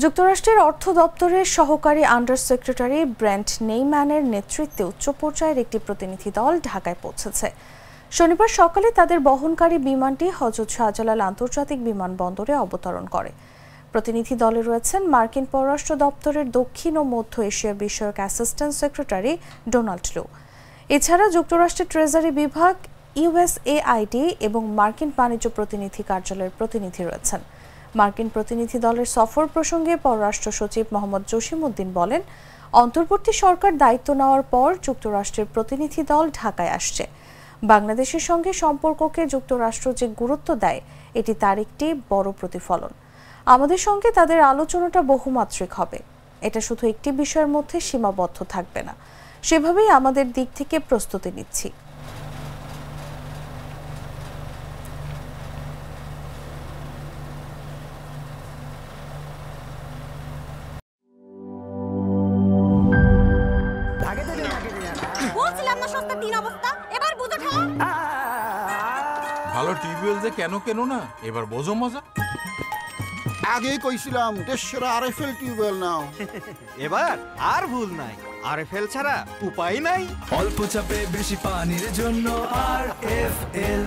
যুক্তরাষ্ট্রের অর্থ দপ্তরের সহকারী আন্ডার সেক্রেটারি ব্রেন্ট নেইম্যানের নেতৃত্বে উচ্চ পর্যায়ের একটি প্রতিনিধি দল ঢাকায় পৌঁছেছে। শনিবার সকালে তাদের বহনকারী বিমানটি হযরত শাহজালাল আন্তর্জাতিক বিমানবন্দরে অবতরণ করে। প্রতিনিধি দলে রয়েছেন মার্কিন পররাষ্ট্র দপ্তরের দক্ষিণ ও মধ্য এশিয়া বিষয়ক অ্যাসিস্ট্যান্ট সেক্রেটারি ডোনাল্ড লু। এছাড়া যুক্তরাষ্ট্রের ট্রেজারি বিভাগ, ইউএসএআইডি এবং মার্কিন বাণিজ্য প্রতিনিধি কার্যালয়ের প্রতিনিধি রয়েছেন। মার্কিন প্রতিনিধি দলের সফর প্রসঙ্গে পররাষ্ট্র সচিব মোহাম্মদ জসিমউদ্দিন বলেন, অন্তর্বর্তী সরকার দায়িত্ব নেওয়ার পর যুক্তরাষ্ট্রের প্রতিনিধি দল ঢাকায় আসছে। বাংলাদেশের সঙ্গে সম্পর্ককে যুক্তরাষ্ট্র যে গুরুত্ব দেয়, এটি তার একটি বড় প্রতিফলন। আমাদের সঙ্গে তাদের আলোচনাটা বহুমাত্রিক হবে। এটা শুধু একটি বিষয়ের মধ্যে সীমাবদ্ধ থাকবে না। সেভাবেই আমাদের দিক থেকে প্রস্তুতি নিচ্ছি। ভালো টিউবওয়েল যে কেন না, এবার বোঝো মজা। আগেই কইছিলাম দেশের আরএফএল টিউবওয়েল নাও। এবার আর ভুল নাই, আরএফএল ছাড়া উপায় নাই। অল্প চাপে বেশি পানির জন্য আরএফএল।